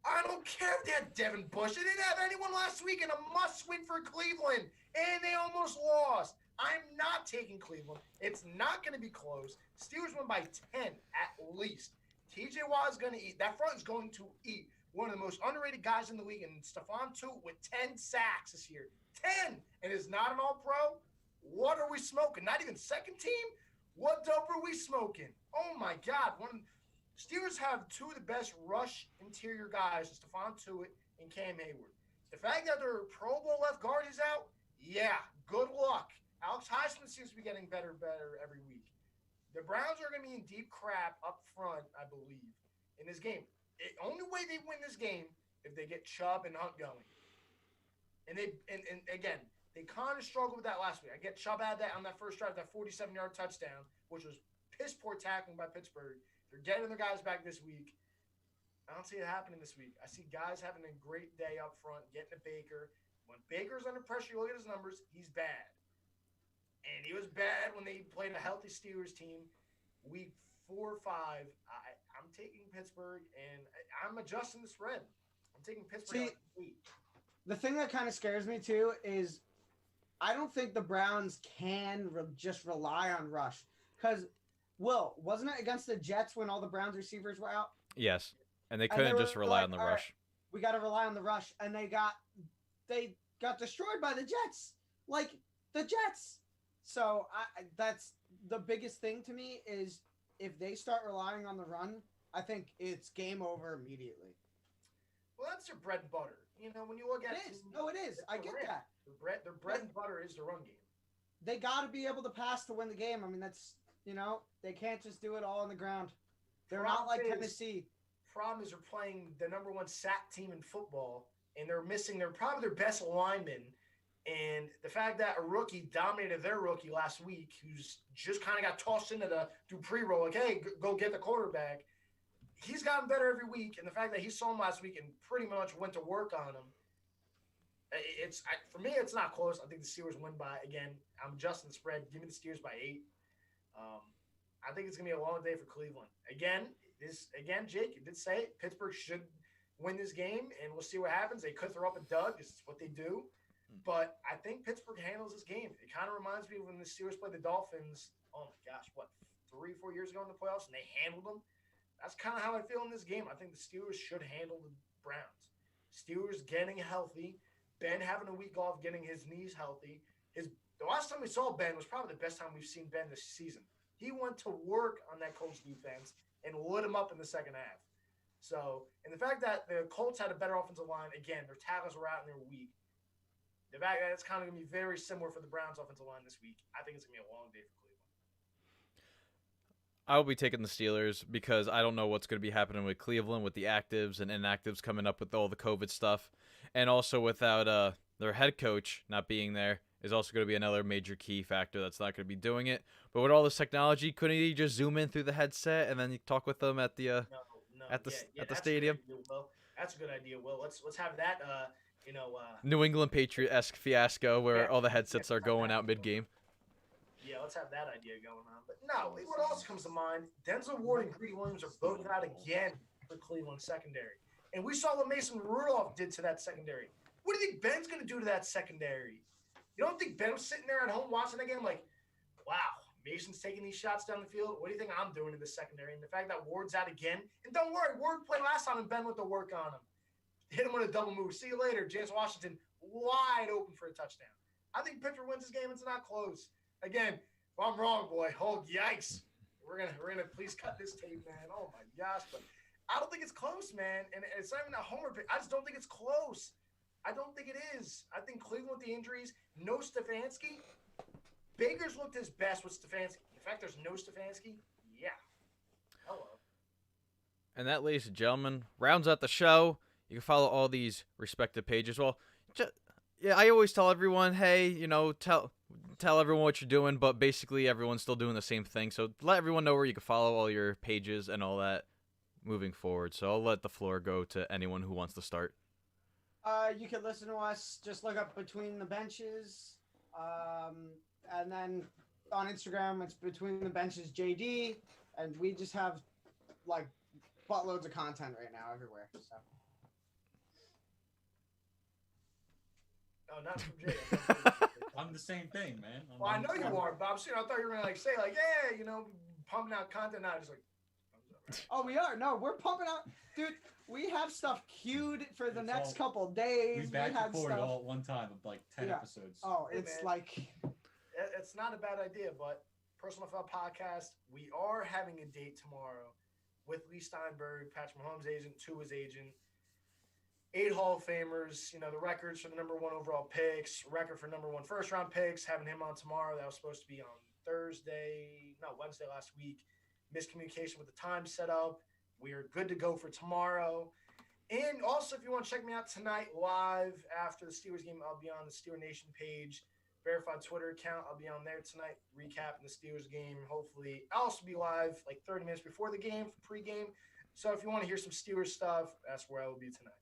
I don't care if they had Devin Bush. They didn't have anyone last week in a must-win for Cleveland, and they almost lost. I'm not taking Cleveland. It's not going to be close. Steelers win by 10 at least. TJ Watt is going to eat. That front is going to eat. One of the most underrated guys in the league, and Stephon Tuitt with 10 sacks this year. 10! And is not an all-pro? What are we smoking? Not even second team? What dope are we smoking? Oh, my God. Steelers have 2 of the best rush interior guys, Stephon Tuitt and Cam Hayward. The fact that their Pro Bowl left guard is out, yeah, good luck. Alex Highsmith seems to be getting better every week. The Browns are going to be in deep crap up front, I believe, in this game. The only way they win this game if they get Chubb and Hunt going. And again, they kind of struggled with that last week. I get Chubb had that on that first drive, that 47-yard touchdown, which was piss poor tackling by Pittsburgh. They're getting their guys back this week. I don't see it happening this week. I see guys having a great day up front, getting to Baker. When Baker's under pressure, you look at his numbers, he's bad. And he was bad when they played a healthy Steelers team. Week 4 or 5, I'm taking Pittsburgh, and I'm adjusting the spread. I'm taking Pittsburgh. The thing that kind of scares me too is I don't think the Browns can just rely on rush. Because, Will, wasn't it against the Jets when all the Browns receivers were out? Yes, and they And couldn't they just were rely like, on the all right, rush. We got to rely on the rush, and they got destroyed by the Jets, like the Jets. So that's the biggest thing to me is if they start relying on the run, I think it's game over immediately. Well, that's their bread and butter. You know, when you look at It is. No, it is. I get that. Their bread and butter is the run game. They got to be able to pass to win the game. I mean, that's, they can't just do it all on the ground. They're not like Tennessee. Problem is they're playing the number 1 sack team in football, and they're missing probably their best lineman. And the fact that a rookie dominated their rookie last week, who's just kind of got tossed into the Dupree role, like, hey, go get the quarterback. He's gotten better every week, and the fact that he saw him last week and pretty much went to work on him, for me, it's not close. I think the Steelers win by, again, I'm adjusting the spread. Give me the Steelers by 8. I think it's going to be a long day for Cleveland. Again, Jake, you did say it. Pittsburgh should win this game, and we'll see what happens. They could throw up a dud. This is what they do. But I think Pittsburgh handles this game. It kind of reminds me of when the Steelers played the Dolphins, oh my gosh, 3 or 4 years ago in the playoffs, and they handled them. That's kind of how I feel in this game. I think the Steelers should handle the Browns. Steelers getting healthy. Ben having a week off, getting his knees healthy. The last time we saw Ben was probably the best time we've seen Ben this season. He went to work on that Colts defense and lit him up in the second half. So, and the fact that the Colts had a better offensive line, again, their tackles were out and they're weak. The fact that it's kind of going to be very similar for the Browns offensive line this week. I think it's going to be a long day for Cleveland. I will be taking the Steelers because I don't know what's going to be happening with Cleveland with the actives and inactives coming up with all the COVID stuff. And also without their head coach not being there is also going to be another major key factor that's not going to be doing it. But with all this technology, couldn't he just zoom in through the headset and then you talk with them at the stadium? That's a good idea, Will. Let's have that New England Patriot-esque fiasco where all the headsets are going out mid-game. Yeah, let's have that idea going on. But no, what else comes to mind? Denzel Ward and Greedy Williams are voted out again for Cleveland secondary. And we saw what Mason Rudolph did to that secondary. What do you think Ben's going to do to that secondary? You don't think Ben was sitting there at home watching the game like, wow, Mason's taking these shots down the field? What do you think I'm doing to the secondary? And the fact that Ward's out again. And don't worry, Ward played last time and Ben went to work on him. Hit him with a double move. See you later. James Washington wide open for a touchdown. I think Pittsburgh wins this game. It's not close. Again, if I'm wrong, boy, oh, yikes. We're gonna please cut this tape, man. Oh, my gosh. But I don't think it's close, man. And it's not even a homer pick. I just don't think it's close. I don't think it is. I think Cleveland with the injuries, no Stefanski. Baker's looked his best with Stefanski. The fact there's no Stefanski, yeah. Hello. And that, ladies and gentlemen, rounds out the show. You can follow all these respective pages. Well, yeah, I always tell everyone, hey, you know, tell everyone what you're doing, but basically everyone's still doing the same thing. So let everyone know where you can follow all your pages and all that moving forward. So I'll let the floor go to anyone who wants to start. You can listen to us. Just look up Between the Benches. And then on Instagram, it's Between the Benches JD. And we just have, like, buttloads of content right now everywhere. So. No, not from Jay. I'm the same thing, man. Well, I know you are, Bob. So, I thought you were gonna say yeah, pumping out content. Now, just like. Oh, we are. No, we're pumping out, dude. We have stuff queued for the next couple days. We batch had recorded stuff. all at one time of like 10 episodes. Oh, Hey, it's man. like. It's not a bad idea, but Personal Foul Podcast, we are having a date tomorrow with Lee Steinberg, Patrick Mahomes' agent, Tua's agent. 8 Hall of Famers, the records for the number 1 overall picks, record for number 1 first-round picks, having him on tomorrow. That was supposed to be on Wednesday last week. Miscommunication with the time set up. We are good to go for tomorrow. And also, if you want to check me out tonight live after the Steelers game, I'll be on the Steeler Nation page, verified Twitter account. I'll be on there tonight recapping the Steelers game. Hopefully, I'll also be live like 30 minutes before the game for pregame. So if you want to hear some Steelers stuff, that's where I will be tonight.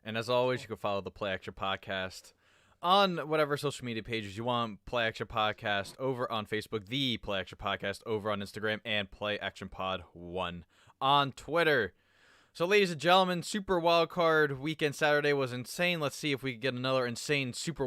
And as always, you can follow the Play Action Podcast on whatever social media pages you want. Play Action Podcast over on Facebook, the Play Action Podcast over on Instagram, and Play Action Pod 1 on Twitter. So, ladies and gentlemen, Super Wildcard Weekend Saturday was insane. Let's see if we can get another insane Super